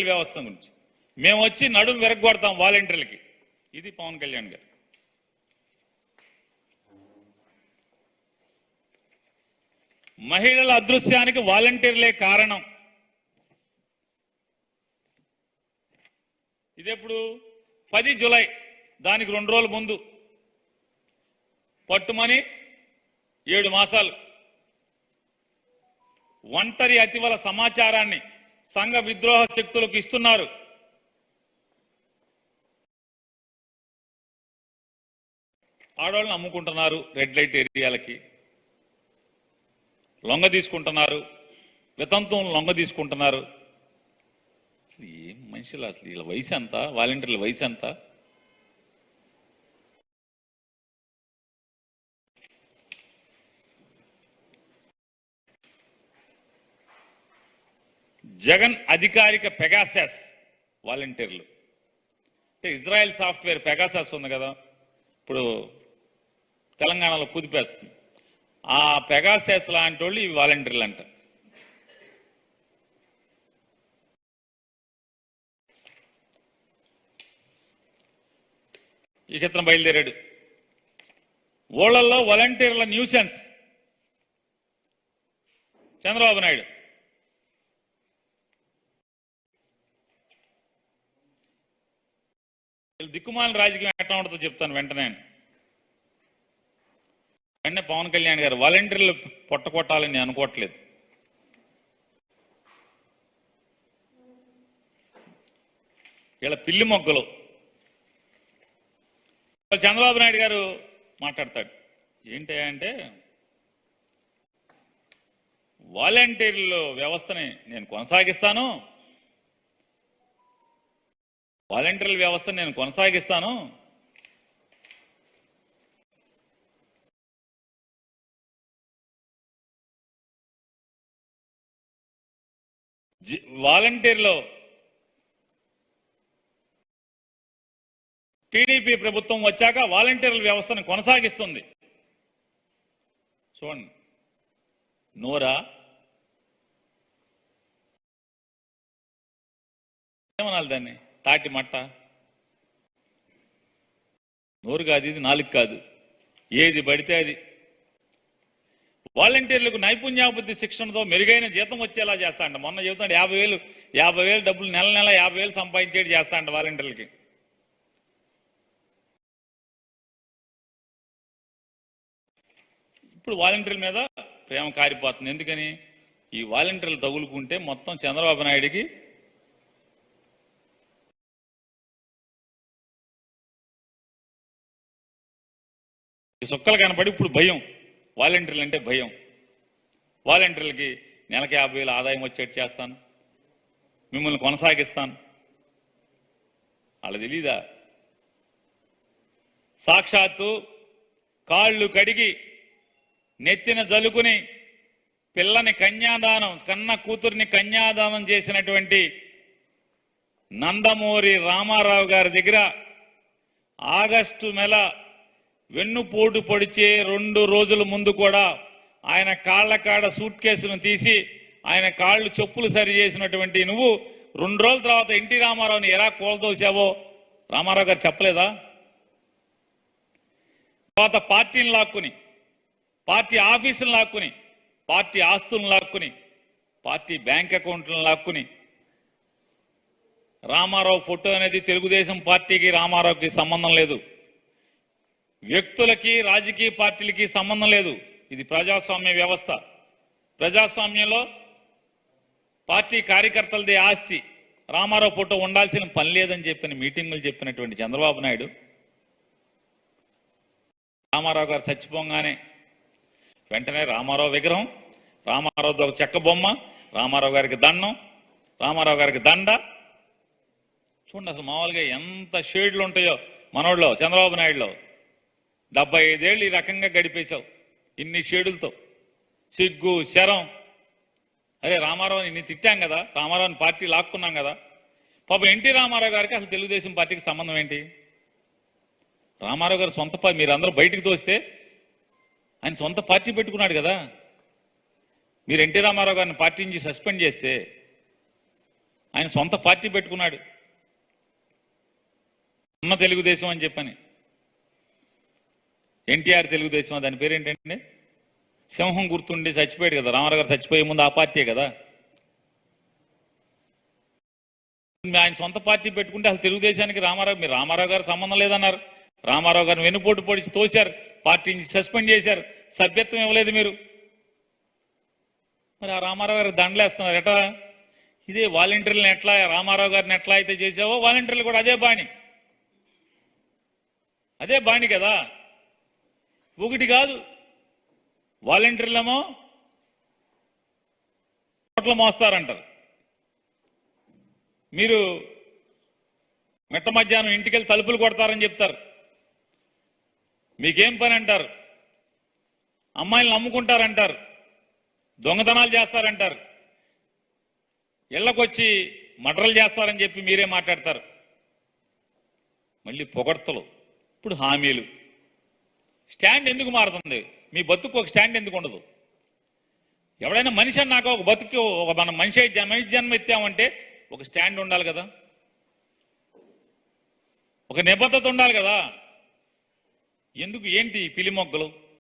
వ్యవస్థ గురించి మేము వచ్చి నడుం విరగొడతాం వాలంటీర్లకి. ఇది పవన్ కళ్యాణ్ గారు. మహిళల అదృశ్యానికి వాలంటీర్లే కారణం. ఇదెప్పుడు 10 జూలై, దానికి 2 రోజుల ముందు పట్టుమని 7 మాసాలు ఒంటరి అతివల సమాచారాన్ని సంఘ విద్రోహ శక్తులకు ఇస్తున్నారు. ఆడవాళ్ళని అమ్ముకుంటున్నారు, రెడ్ లైట్ ఏరియాలకి లొంగ తీసుకుంటున్నారు, వితంతువులను లొంగ తీసుకుంటున్నారు. అసలు ఏం మనుషులు, అసలు వీళ్ళ వయసు ఎంత, వాలంటీర్ల వయసు ఎంత? జగన్ అధికారిక పెగాసస్ వాలంటీర్లు అంటే ఇజ్రాయెల్ సాఫ్ట్వేర్ పెగాసస్ ఉంది కదా, ఇప్పుడు తెలంగాణలో కుదిపేస్తుంది. ఆ పెగాసస్ లాంటి వాళ్ళు ఈ వాలంటీర్లు అంట. ఈ కింద బయలుదేరాడు. ఊళ్ళల్లో వాలంటీర్ల న్యూసెన్స్. చంద్రబాబు నాయుడు దిక్కుమాలిన రాజకీయం ఎట్లా ఉంటుందో చెప్తాను వెంటనే. పవన్ కళ్యాణ్ గారు వాలంటీర్లు పొట్టకొట్టాలని నేను అనుకోవట్లేదు. వీళ్ళ పిల్లి మొగ్గలు. చంద్రబాబు నాయుడు గారు మాట్లాడతాడు ఏంటంటే, వాలంటీర్ల వ్యవస్థని నేను కొనసాగిస్తాను, వాలంటీర్ల వ్యవస్థను నేను కొనసాగిస్తాను, వాలంటీర్లు టీడీపీ ప్రభుత్వం వచ్చాక వాలంటీర్ల వ్యవస్థను కొనసాగిస్తుంది. చూడండి, నోరా ఏమనాలి దాన్ని, తాటి మట్ట. నోరు కాదు ఇది, నాలుగు కాదు, ఏది పడితే అది. వాలంటీర్లకు నైపుణ్యాభివృద్ధి శిక్షణతో మెరుగైన జీతం వచ్చేలా చేస్తాంట. మొన్న చెబుతాడు 50,000 డబ్బులు నెల 50,000 సంపాదించేది చేస్తాంట వాలంటీర్లకి. ఇప్పుడు వాలంటీర్ల మీద ప్రేమ కారిపోతుంది. ఎందుకని? ఈ వాలంటీర్లు తగులుకుంటే మొత్తం చంద్రబాబు నాయుడికి సుక్కలు కనపడి ఇప్పుడు భయం. వాలంటీర్లు అంటే భయం. వాలంటీర్లకి నెలకి 50,000 ఆదాయం వచ్చేట్టు చేస్తాను, మిమ్మల్ని కొనసాగిస్తాను. అలా తెలీదా? సాక్షాత్తు కాళ్ళు కడిగి నెత్తిన జలుకుని పిల్లని కన్యాదానం, కన్న కూతుర్ని కన్యాదానం చేసినటువంటి నందమూరి రామారావు గారి దగ్గర ఆగస్టు నెల వెన్నుపోటు పొడిచే 2 రోజుల ముందు కూడా ఆయన కాళ్ల కాడ సూట్ కేసును తీసి ఆయన కాళ్ళు చెప్పులు సరి చేసినటువంటి నువ్వు 2 రోజుల తర్వాత ఎన్టీ రామారావుని ఎలా కోల్దోసావో రామారావు గారు చెప్పలేదా? తర్వాత పార్టీని లాక్కుని, పార్టీ ఆఫీసులను లాక్కుని, పార్టీ ఆస్తులను లాక్కుని, పార్టీ బ్యాంక్ అకౌంట్లను లాక్కుని, రామారావు ఫోటో అనేది తెలుగుదేశం పార్టీకి రామారావుకి సంబంధం లేదు, వ్యక్తులకి రాజకీయ పార్టీలకి సంబంధం లేదు. ఇది ప్రజాస్వామ్య వ్యవస్థ. ప్రజాస్వామ్యంలో పార్టీ కార్యకర్తలదే ఆస్తి. రామారావు ఫోటో ఉండాల్సిన పని లేదని చెప్పిన మీటింగులు చెప్పినటువంటి చంద్రబాబు నాయుడు రామారావు గారు చచ్చిపోగానే వెంటనే రామారావు విగ్రహం, రామారావు ఒక చెక్క బొమ్మ, రామారావు గారికి దండం, రామారావు గారికి దండ. చూడండి అసలు మామూలుగా ఎంత షేడ్లు ఉంటాయో మనోళ్ళలో. చంద్రబాబు నాయుడులో 75 ఏళ్ళు ఈ రకంగా గడిపేశావు ఇన్ని షేడులతో. సిగ్గు శరం. అదే రామారావుని ఇన్ని తిట్టాం కదా, రామారావుని పార్టీ లాక్కున్నాం కదా. పాపం ఎన్టీ రామారావు గారికి అసలు తెలుగుదేశం పార్టీకి సంబంధం ఏంటి? రామారావు గారు సొంత మీరందరూ బయటికి తోస్తే ఆయన సొంత పార్టీ పెట్టుకున్నాడు కదా. మీరు ఎన్టీ రామారావు గారిని పార్టీ నుంచి సస్పెండ్ చేస్తే ఆయన సొంత పార్టీ పెట్టుకున్నాడు, ఉన్న తెలుగుదేశం అని చెప్పని. ఎన్టీఆర్ తెలుగుదేశం, దాని పేరేంటండి? సింహం గుర్తుండి చచ్చిపోయాడు కదా, రామారావు గారు చచ్చిపోయే ముందు ఆ పార్టీ కదా. ఆయన సొంత పార్టీ పెట్టుకుంటే అసలు తెలుగుదేశానికి మీరు రామారావు గారు సంబంధం లేదన్నారు. రామారావు గారిని వెన్నుపోటు పొడిచి తోశారు, పార్టీని సస్పెండ్ చేశారు, సభ్యత్వం ఇవ్వలేదు మీరు. మరి ఆ రామారావు గారికి దండలేస్తున్నారు ఎట్లా? ఇదే వాలంటీర్లను ఎట్లా రామారావు గారిని ఎట్లా అయితే చేసావో వాలంటీర్లు కూడా అదే బాణి కదా. ఒకటి కాదు, వాలంటీర్లేమో ఓట్లు మోస్తారంటారు, మీరు మిట్ట మధ్యాహ్నం ఇంటికెళ్ళి తలుపులు కొడతారని చెప్తారు. మీకేం పని అంటారు? అమ్మాయిలను నమ్ముకుంటారంటారు, దొంగతనాలు చేస్తారంటారు, ఇళ్లకొచ్చి మర్డర్లు చేస్తారని చెప్పి మీరే మాట్లాడతారు. మళ్ళీ పొగడ్తలు, ఇప్పుడు హామీలు. స్టాండ్ ఎందుకు మారుతుంది? మీ బతుకు ఒక స్టాండ్ ఎందుకు ఉండదు? ఎవడైనా మనిషి అన్నాక ఒక బతుకు, మనం మనిషి జన్మ ఎత్తామంటే ఒక స్టాండ్ ఉండాలి కదా, ఒక నిబద్ధత ఉండాలి కదా. ఎందుకు ఏంటి పిలి మొగ్గలు?